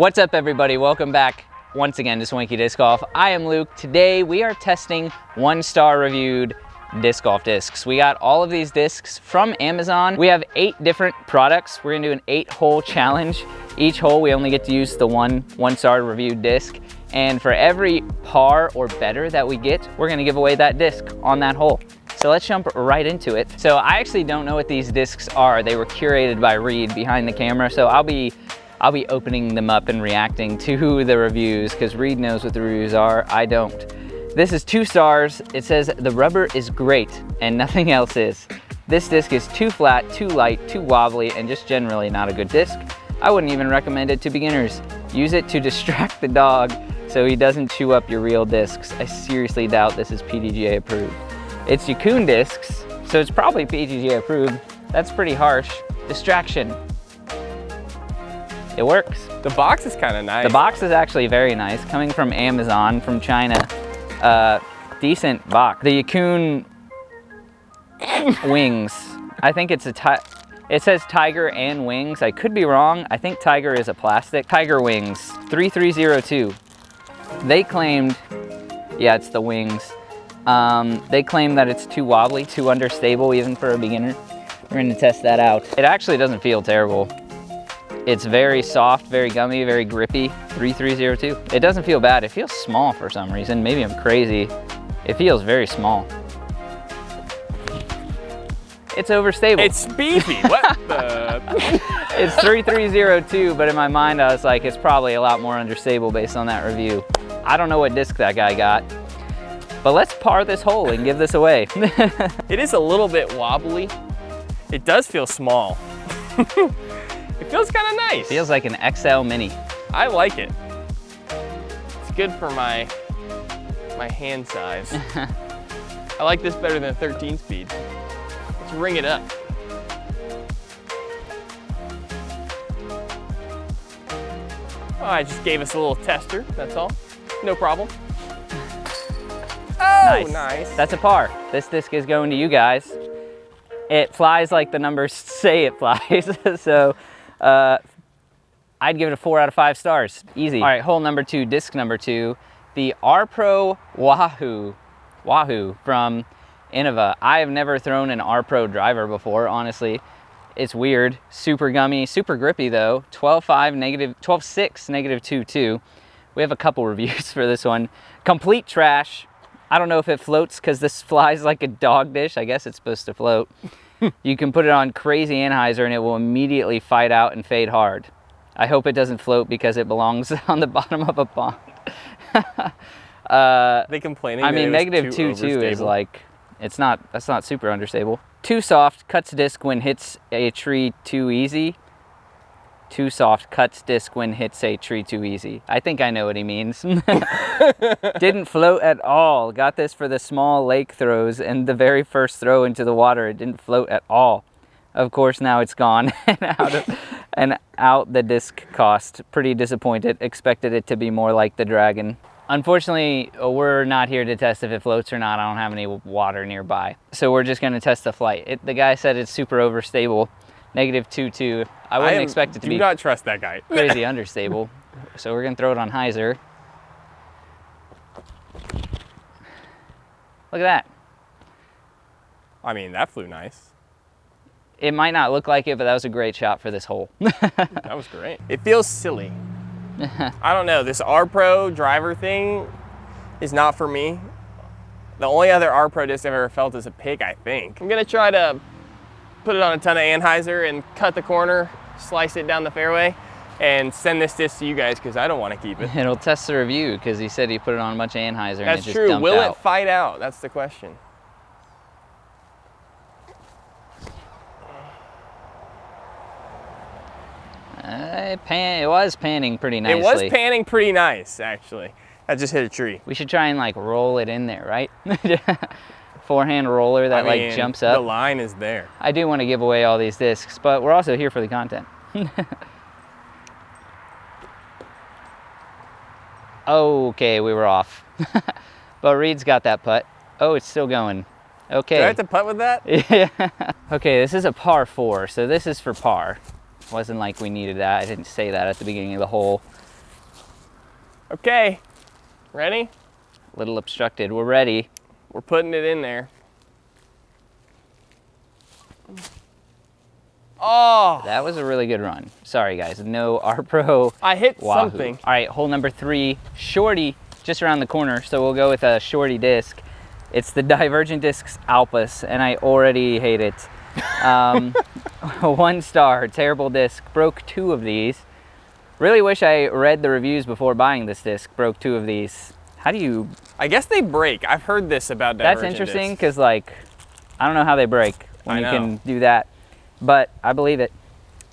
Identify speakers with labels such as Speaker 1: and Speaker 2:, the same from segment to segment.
Speaker 1: What's up, everybody? Welcome back once again to Swanky Disc Golf. I am Luke. Today we are testing 1-star reviewed disc golf discs. We got all of these discs from Amazon. We have 8 different products. We're gonna do an 8-hole challenge. Each hole we only get to use the one-star reviewed disc. And for every par or better that we get, we're gonna give away that disc on that hole. So let's jump right into it. So I actually don't know what these discs are. They were curated by Reed behind the camera. So I'll be opening them up and reacting to the reviews because Reed knows what the reviews are. I don't. This is 2 stars. It says the rubber is great and nothing else is. This disc is too flat, too light, too wobbly, and just generally not a good disc. I wouldn't even recommend it to beginners. Use it to distract the dog so he doesn't chew up your real discs. I seriously doubt this is PDGA approved. It's Yakon discs, so it's probably PDGA approved. That's pretty harsh. Distraction. It works.
Speaker 2: The box is kind of nice.
Speaker 1: The box is actually very nice. Coming from Amazon, from China. Decent box. The Yakon Wings. I think it's it says Tiger and Wings. I could be wrong. I think Tiger is a plastic. Tiger Wings, 3302. They claimed, yeah, it's the wings. They claim that it's too wobbly, too understable even for a beginner. We're gonna test that out. It actually doesn't feel terrible. It's very soft, very gummy, very grippy. 3302. It doesn't feel bad. It feels small for some reason. Maybe I'm crazy. It feels very small. It's overstable.
Speaker 2: It's beefy. What the?
Speaker 1: It's 3302, but in my mind I was like, it's probably a lot more understable based on that review. I don't know what disc that guy got, but let's par this hole and give this away.
Speaker 2: It is a little bit wobbly. It does feel small. It feels kind of nice.
Speaker 1: Feels like an XL Mini.
Speaker 2: I like it. It's good for my hand size. I like this better than 13 speed. Let's ring it up. Oh, I just gave us a little tester, that's all. No problem. Oh, nice.
Speaker 1: That's a par. This disc is going to you guys. It flies like the numbers say it flies. So I'd give it a 4 out of 5 stars. Easy. All right, hole number 2, disc number 2, the R-Pro Wahoo from Innova. I have never thrown an R-Pro driver before, honestly. It's weird, super gummy, super grippy though. 12.5 negative, 12.6 negative 2.2. We have a couple reviews for this one. Complete trash. I don't know if it floats because this flies like a dog dish. I guess it's supposed to float. You can put it on crazy anhyzer and it will immediately fight out and fade hard. I hope it doesn't float because it belongs on the bottom of a pond.
Speaker 2: They complaining.
Speaker 1: I mean, negative 2.2 is like, that's not super understable. Too soft, cuts disc when hits a tree too easy. Too soft, cuts disc when hits a tree too easy. I think I know what he means. Didn't float at all. Got this for the small lake throws and the very first throw into the water, it didn't float at all. Of course, now it's gone and out the disc cost. Pretty disappointed. Expected it to be more like the Dragon. Unfortunately, we're not here to test if it floats or not. I don't have any water nearby. So we're just gonna test the flight. The guy said it's super overstable. Negative 2.2. I wouldn't expect it to be.
Speaker 2: Do not trust that guy.
Speaker 1: Crazy understable. So we're gonna throw it on hyzer. Look at that.
Speaker 2: I mean, that flew nice.
Speaker 1: It might not look like it, but that was a great shot for this hole.
Speaker 2: That was great. It feels silly. I don't know, this R-Pro driver thing is not for me. The only other R-Pro disc I've ever felt is a pick, I think. I'm gonna try to put it on a ton of anhyzer and cut the corner, slice it down the fairway, and send this disc to you guys because I don't want to keep it.
Speaker 1: It'll test the review because he said he put it on a bunch of anhyzer and it just dumped out.
Speaker 2: That's true. Will it fight out? That's the question.
Speaker 1: It was panning pretty nicely.
Speaker 2: It was panning pretty nice, actually. I just hit a tree.
Speaker 1: We should try and like roll it in there, right? Forehand roller that like jumps up.
Speaker 2: The line is there.
Speaker 1: I do want to give away all these discs, but we're also here for the content. Okay, we were off. But Reed's got that putt. Oh, it's still going. Okay.
Speaker 2: Do I have to putt with that?
Speaker 1: Yeah. Okay, this is a par 4, so this is for par. Wasn't like we needed that. I didn't say that at the beginning of the hole.
Speaker 2: Okay, ready?
Speaker 1: A little obstructed. We're ready.
Speaker 2: We're putting it in there. Oh!
Speaker 1: That was a really good run. Sorry guys, no R-Pro
Speaker 2: I hit
Speaker 1: Wahoo.
Speaker 2: something.
Speaker 1: All right, hole number 3, shorty, just around the corner. So we'll go with a shorty disc. It's the Divergent Alpus, and I already hate it. 1 star, terrible disc. Broke 2 of these. Really wish I read the reviews before buying this disc. Broke 2 of these. How do you...
Speaker 2: I guess they break. I've heard this about Divergent
Speaker 1: That's interesting,
Speaker 2: discs.
Speaker 1: because like, I don't know how they break when you can do that. But I believe it.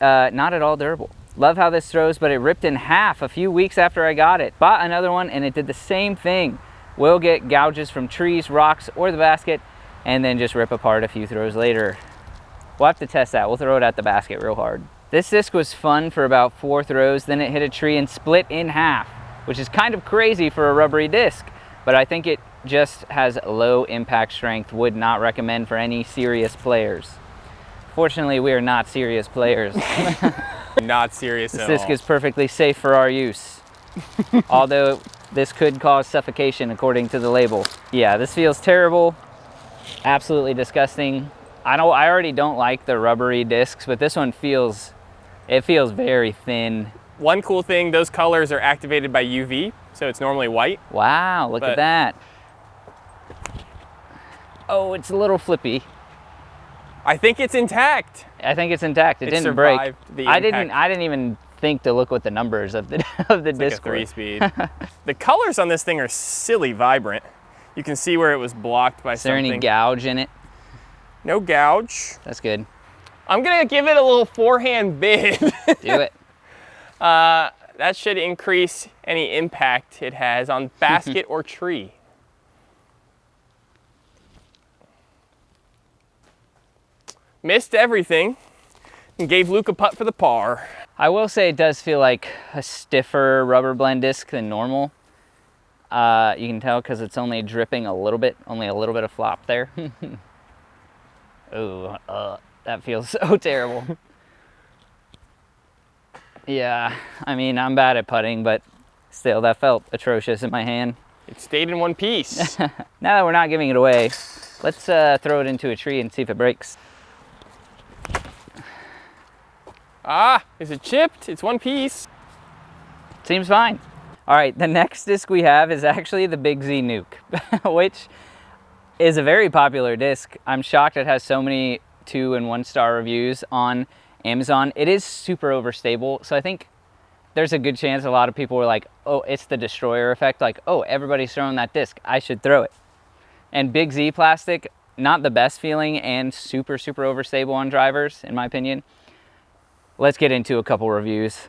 Speaker 1: Not at all durable. Love how this throws, but it ripped in half a few weeks after I got it. Bought another one and it did the same thing. Will get gouges from trees, rocks, or the basket, and then just rip apart a few throws later. We'll have to test that. We'll throw it at the basket real hard. This disc was fun for about 4 throws, then it hit a tree and split in half, which is kind of crazy for a rubbery disc, but I think it just has low impact strength. Would not recommend for any serious players. Fortunately, we are not serious players.
Speaker 2: Not serious at all.
Speaker 1: This disc is perfectly safe for our use. Although this could cause suffocation according to the label. Yeah, this feels terrible. Absolutely disgusting. I already don't like the rubbery discs, but this one feels very thin.
Speaker 2: One cool thing, those colors are activated by UV, so it's normally white.
Speaker 1: Wow, look at that. Oh, it's a little flippy.
Speaker 2: I think it's intact.
Speaker 1: I think it's intact. It didn't break.
Speaker 2: The
Speaker 1: I didn't even think to look what the numbers of the disc
Speaker 2: like a 3-speed. The colors on this thing are silly vibrant. You can see where it was blocked by something.
Speaker 1: Is there any gouge in it?
Speaker 2: No gouge.
Speaker 1: That's good.
Speaker 2: I'm gonna give it a little forehand bid.
Speaker 1: Do it.
Speaker 2: That should increase any impact it has on basket or tree. Missed everything and gave Luke a putt for the par.
Speaker 1: I will say it does feel like a stiffer rubber blend disc than normal. You can tell because it's only dripping a little bit, only a little bit of flop there. Oh, that feels so terrible. Yeah, I mean, I'm bad at putting, but still, that felt atrocious in my hand.
Speaker 2: It stayed in one piece.
Speaker 1: Now that we're not giving it away, let's throw it into a tree and see if it breaks.
Speaker 2: Ah, is it chipped? It's one piece.
Speaker 1: Seems fine. All right, the next disc we have is actually the Big Z Nuke, which is a very popular disc. I'm shocked it has so many 2- and 1-star reviews on Amazon. It is super overstable, so I think there's a good chance a lot of people were like, oh, it's the destroyer effect, like, oh, everybody's throwing that disc, I should throw it. And Big Z plastic, not the best feeling and super, super overstable on drivers, in my opinion. Let's get into a couple reviews.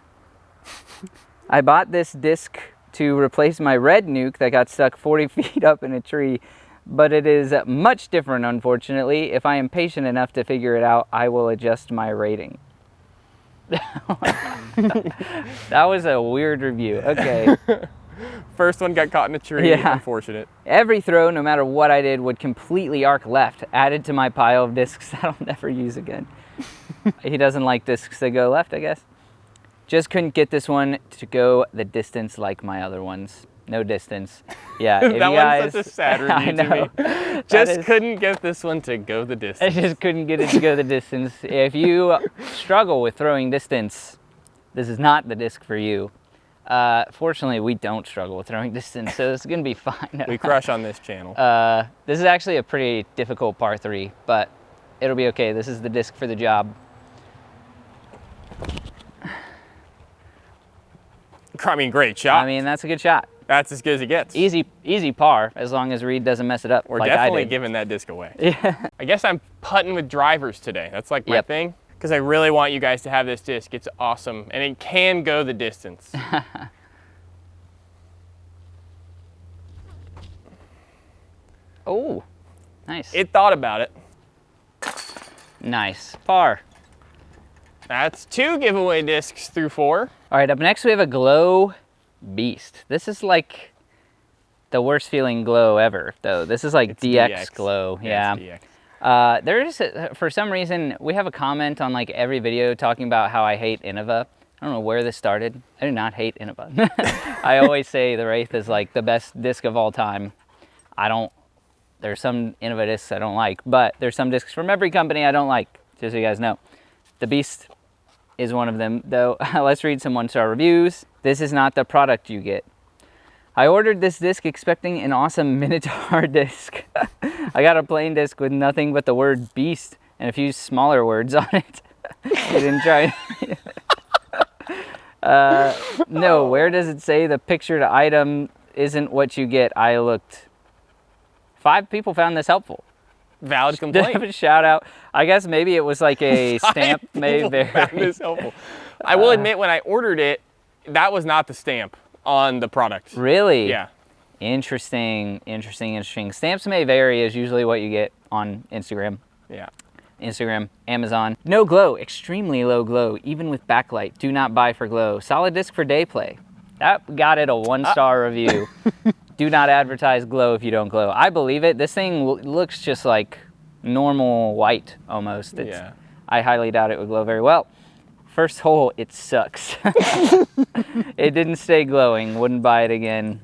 Speaker 1: I bought this disc to replace my red Nuke that got stuck 40 feet up in a tree, but it is much different, unfortunately. If I am patient enough to figure it out, I will adjust my rating. That was a weird review. Okay.
Speaker 2: First one got caught in a tree. Yeah. Unfortunate.
Speaker 1: Every throw, no matter what I did, would completely arc left, added to my pile of discs that I'll never use again. He doesn't like discs that go left, I guess. Just couldn't get this one to go the distance like my other ones. No distance. Yeah, if
Speaker 2: that
Speaker 1: you guys,
Speaker 2: one's such a sad review to me. Just couldn't get this one to go the distance.
Speaker 1: I just couldn't get it to go the distance. If you struggle with throwing distance, this is not the disc for you. Fortunately, we don't struggle with throwing distance, so it's going to be fine.
Speaker 2: We crush on this channel.
Speaker 1: This is actually a pretty difficult par 3, but it'll be okay. This is the disc for the job.
Speaker 2: I mean, great shot.
Speaker 1: I mean, that's a good shot.
Speaker 2: That's as good as it gets.
Speaker 1: Easy par, as long as Reed doesn't mess it up.
Speaker 2: We're
Speaker 1: like
Speaker 2: definitely
Speaker 1: I did.
Speaker 2: giving that disc away.
Speaker 1: Yeah.
Speaker 2: I guess I'm putting with drivers today. That's like my thing. Because I really want you guys to have this disc. It's awesome. And it can go the distance.
Speaker 1: Oh, nice.
Speaker 2: It thought about it.
Speaker 1: Nice. Par.
Speaker 2: That's 2 giveaway discs through 4.
Speaker 1: All right, up next we have a Glow Beast. This is like the worst feeling glow ever, though. This is like it's DX Glow. Yeah. There is, for some reason, we have a comment on like every video talking about how I hate Innova. I don't know where this started. I do not hate Innova. I always say the Wraith is like the best disc of all time. There's some Innova discs I don't like, but there's some discs from every company I don't like, just so you guys know. The Beast is one of them, though. Let's read some 1-star reviews. This is not the product you get. I ordered this disc expecting an awesome Minotaur disc. I got a plain disc with nothing but the word Beast and a few smaller words on it. You didn't try it. No, where does it say the pictured item isn't what you get? I looked. 5 people found this helpful.
Speaker 2: Valid complaint.
Speaker 1: Shout out. I guess maybe it was like a stamp may vary.
Speaker 2: Found this helpful. I will admit, when I ordered it, that was not the stamp on the product.
Speaker 1: Really?
Speaker 2: Yeah.
Speaker 1: Interesting. Stamps may vary is usually what you get on Instagram.
Speaker 2: Yeah.
Speaker 1: Instagram, Amazon. No glow, extremely low glow, even with backlight. Do not buy for glow. Solid disc for day play. That got it a 1-star review. Do not advertise glow if you don't glow. I believe it. This thing looks just like normal white almost.
Speaker 2: Yeah.
Speaker 1: I highly doubt it would glow very well. First hole, it sucks. It didn't stay glowing. Wouldn't buy it again.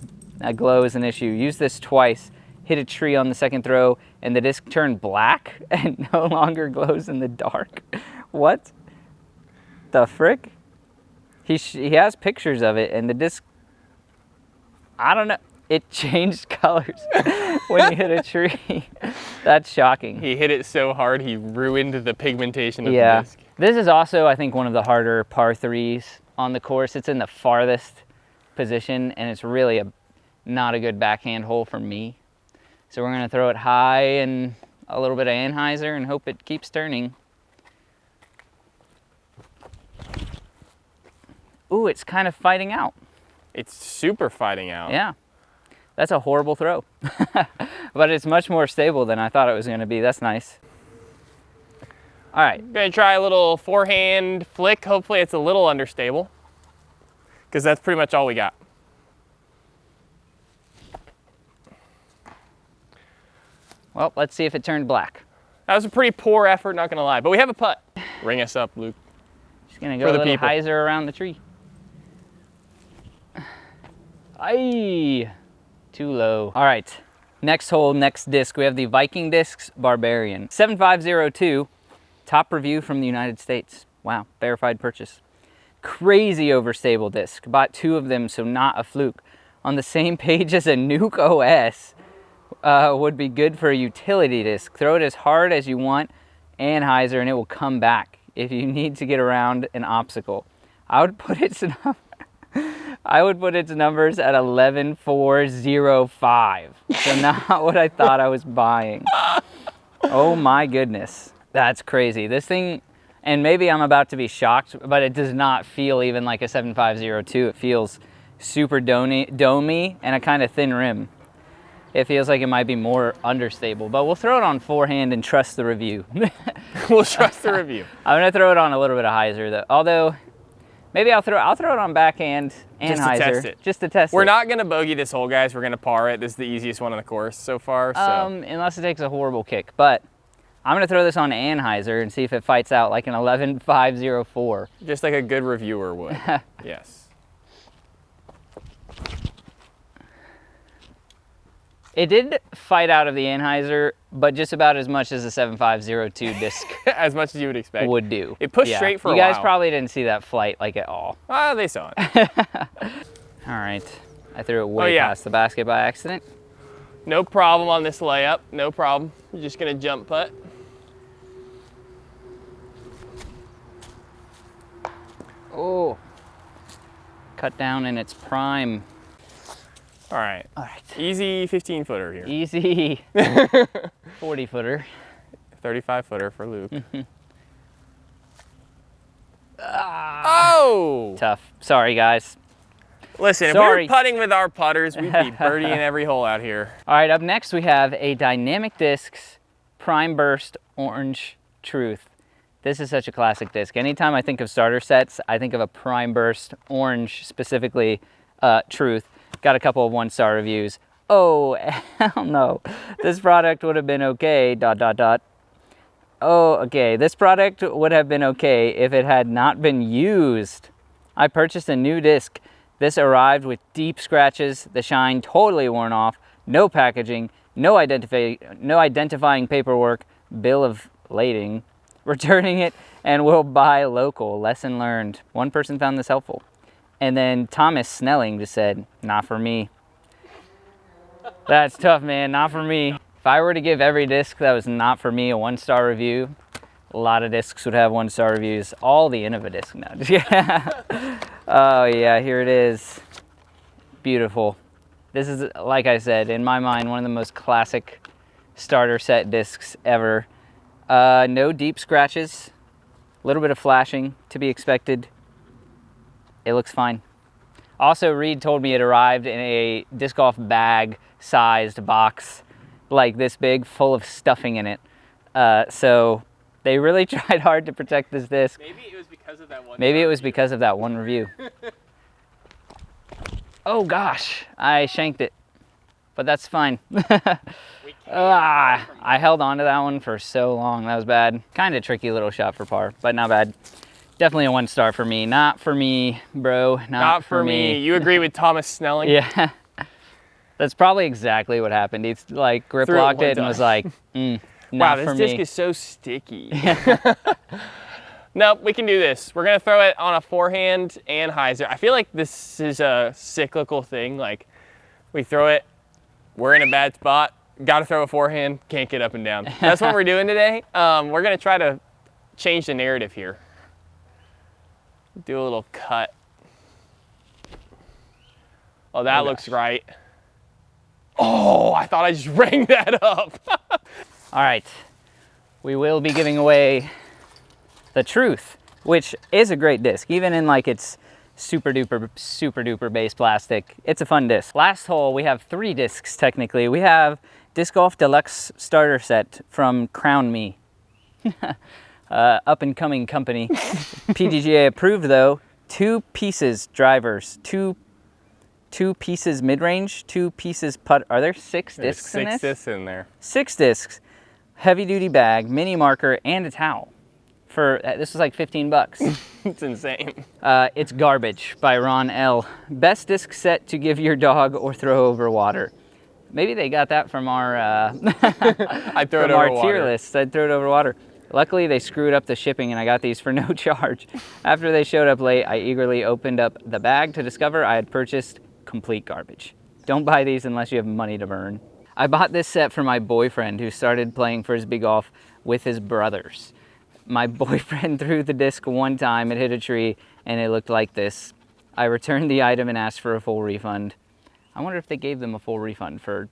Speaker 1: Glow is an issue. Used this twice. Hit a tree on the second throw, and the disc turned black and no longer glows in the dark. What the frick? He has pictures of it, and the disc, I don't know, it changed colors when you hit a tree. That's shocking.
Speaker 2: He hit it so hard, he ruined the pigmentation of the disc.
Speaker 1: This is also, I think, one of the harder par 3s on the course. It's in the farthest position, and it's really not a good backhand hole for me. So we're gonna throw it high and a little bit of anhyzer and hope it keeps turning. Ooh, it's kind of fighting out.
Speaker 2: It's super fighting out.
Speaker 1: Yeah, that's a horrible throw. But it's much more stable than I thought it was gonna be. That's nice. All right.
Speaker 2: I'm gonna try a little forehand flick. Hopefully it's a little understable, because that's pretty much all we got.
Speaker 1: Well, let's see if it turned black.
Speaker 2: That was a pretty poor effort, not gonna lie, but we have a putt. Ring us up, Luke.
Speaker 1: Just gonna go a little hyzer around the tree. Aye, too low. All right, next hole, next disc. We have the Viking Barbarian. 7502, top review from the United States. Wow, verified purchase. Crazy overstable disc. Bought 2 of them, so not a fluke. On the same page as a Nuke OS. Would be good for a utility disc. Throw it as hard as you want, anhyzer, and it will come back if you need to get around an obstacle. I would put its numbers at 11405. So not what I thought I was buying. Oh my goodness, that's crazy. This thing, and maybe I'm about to be shocked, but it does not feel even like a 7502. It feels super domey and a kind of thin rim. It feels like it might be more understable, but we'll throw it on forehand and trust the review.
Speaker 2: We'll trust the review.
Speaker 1: I'm gonna throw it on a little bit of hyzer though. Although, maybe I'll throw it on backhand and
Speaker 2: just
Speaker 1: hyzer.
Speaker 2: To test it.
Speaker 1: Just to test it.
Speaker 2: We're not gonna bogey this hole, guys. We're gonna par it. This is the easiest one on the course so far. So.
Speaker 1: Unless it takes a horrible kick. But I'm gonna throw this on anhyzer and see if it fights out like an 11504.
Speaker 2: Just like a good reviewer would. Yes.
Speaker 1: It did fight out of the anhyzer, but just about as much as a 7502 disc
Speaker 2: as much as you would expect
Speaker 1: would do.
Speaker 2: It pushed straight for a
Speaker 1: while. You
Speaker 2: while.
Speaker 1: guys probably didn't see that flight like at all.
Speaker 2: They saw it.
Speaker 1: All right, I threw it way past the basket by accident.
Speaker 2: No problem on this layup, no problem. You're just gonna jump putt.
Speaker 1: Oh, cut down in its prime.
Speaker 2: All right.
Speaker 1: All right.
Speaker 2: Easy 15-footer here.
Speaker 1: Easy 40-footer.
Speaker 2: 35-footer for Luke. Oh!
Speaker 1: Tough. Sorry, guys.
Speaker 2: Listen, if we were putting with our putters, we'd be birdieing every hole out here.
Speaker 1: All right, up next we have a Dynamic Discs Prime Burst Orange Truth. This is such a classic disc. Anytime I think of starter sets, I think of a Prime Burst Orange, specifically Truth. Got a couple of 1-star reviews. Oh, hell no. This product would have been okay, ... Oh, okay. This product would have been okay if it had not been used. I purchased a new disc. This arrived with deep scratches, the shine totally worn off, no packaging, no identifying paperwork, bill of lading, returning it, and will buy local. Lesson learned. One person found this helpful. And then Thomas Snelling just said, not for me. That's tough, man, not for me. If I were to give every disc that was not for me a 1-star review, a lot of discs would have 1-star reviews. All the Innova discs now. Yeah. Oh yeah, here it is. Beautiful. This is, like I said, in my mind, one of the most classic starter set discs ever. No deep scratches, a little bit of flashing to be expected. It looks fine. Also, Reed told me it arrived in a disc golf bag sized box like this big, full of stuffing in it. So they really tried hard to protect this disc.
Speaker 2: Maybe it was because of that one.
Speaker 1: Maybe it was because of that one review. Oh gosh, I shanked it, but that's fine. I held on to that one for so long. That was bad. Kind of tricky little shot for par, but not bad. Definitely a 1-star for me. Not for me, bro. Not for me.
Speaker 2: You agree with Thomas Snelling?
Speaker 1: Yeah. That's probably exactly what happened. He's like grip locked it and was like, not
Speaker 2: wow,
Speaker 1: for
Speaker 2: this
Speaker 1: me.
Speaker 2: disc is so sticky. Nope, we can do this. We're gonna throw it on a forehand and hyzer. I feel like this is a cyclical thing. Like, we throw it, we're in a bad spot, gotta throw a forehand, can't get up and down. That's what we're doing today. We're gonna try to change the narrative here. Do a little cut. Oh, that looks right. Oh, I thought I just rang that up.
Speaker 1: All right, we will be giving away the Truth, which is a great disc, even in like its super duper base plastic. It's a fun disc. Last hole, we have 3 discs technically. We have Disc Golf Deluxe Starter Set from Crownme. Up and coming company. PDGA approved though. 2 pieces drivers, 2 pieces mid-range, 2 pieces putt. Are there 6 discs in this?
Speaker 2: 6 discs in there.
Speaker 1: 6 discs, heavy duty bag, mini marker, and a towel. This was like 15 bucks.
Speaker 2: It's insane.
Speaker 1: It's Garbage by Ron L. Best disc set to give your dog or throw over water. Maybe they got that from our
Speaker 2: I'd throw it over water.
Speaker 1: Tier list. I'd throw it over water. Luckily, they screwed up the shipping and I got these for no charge. After they showed up late, I eagerly opened up the bag to discover I had purchased complete garbage. Don't buy these unless you have money to burn. I bought this set for my boyfriend who started playing Frisbee golf with his brothers. My boyfriend threw the disc one time, it hit a tree, and it looked like this. I returned the item and asked for a full refund. I wonder if they gave them a full refund for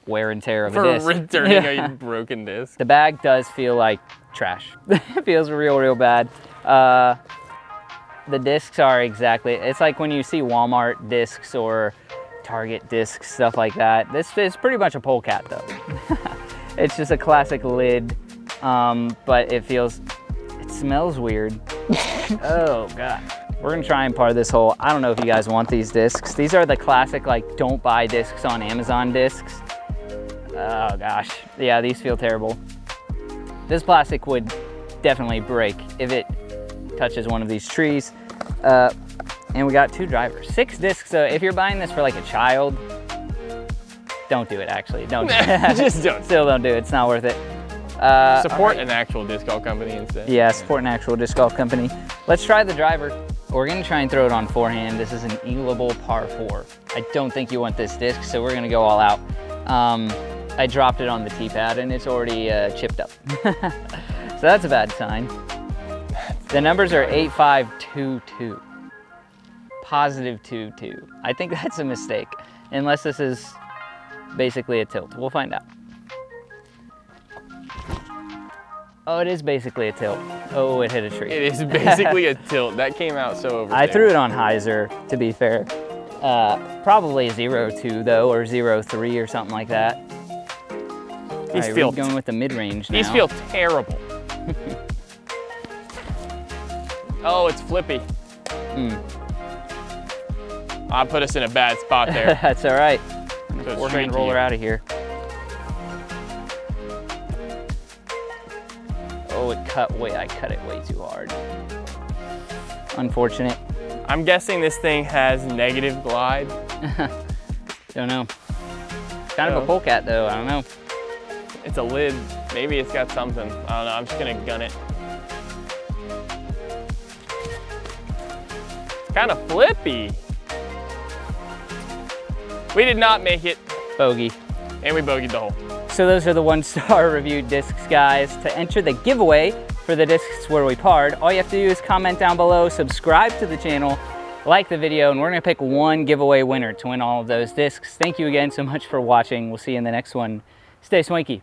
Speaker 1: wear and tear of a disc.
Speaker 2: For returning a broken disc.
Speaker 1: The bag does feel like trash. It feels real bad. The discs are exactly, it's like when you see Walmart discs or Target discs, stuff like that. This is pretty much a polecat though. It's just a classic lid, but it smells weird. Oh God. We're gonna try and par this hole. I don't know if you guys want these discs. These are the classic, like, don't buy discs on Amazon discs. Oh gosh, yeah, these feel terrible. This plastic would definitely break if it touches one of these trees. And we got 2 drivers, 6 discs. So if you're buying this for like a child, don't do it actually. Don't.
Speaker 2: Just don't.
Speaker 1: Still don't do it, it's not worth it.
Speaker 2: Support an actual disc golf company instead.
Speaker 1: Yeah, support an actual disc golf company. Let's try the driver. We're gonna try and throw it on forehand. This is an eagleable par 4. I don't think you want this disc, so we're gonna go all out. I dropped it on the tee pad and it's already chipped up. So that's a bad sign. The numbers are 8522. Positive 22. I think that's a mistake, unless this is basically a tilt. We'll find out. Oh, it is basically a tilt. Oh, it hit a tree.
Speaker 2: It is basically a tilt. That came out so over.
Speaker 1: I threw it on hyzer, to be fair. Probably 0.2 though, or 0.3 or something like that.
Speaker 2: These feel
Speaker 1: going with the mid-range now.
Speaker 2: These feel terrible. Oh, it's flippy. I put us in a bad spot there.
Speaker 1: That's all right.
Speaker 2: So
Speaker 1: Forehand roller out of here. Oh, I cut it way too hard. Unfortunate.
Speaker 2: I'm guessing this thing has negative glide.
Speaker 1: Don't know. Kind of a polecat though, I don't know.
Speaker 2: It's a lid. Maybe it's got something. I don't know, I'm just gonna gun it. It's kind of flippy. We did not make it.
Speaker 1: Bogey.
Speaker 2: And we bogeyed the hole.
Speaker 1: So those are the 1-star reviewed discs, guys. To enter the giveaway for the discs where we parred, all you have to do is comment down below, subscribe to the channel, like the video, and we're gonna pick one giveaway winner to win all of those discs. Thank you again so much for watching. We'll see you in the next one. Stay swanky.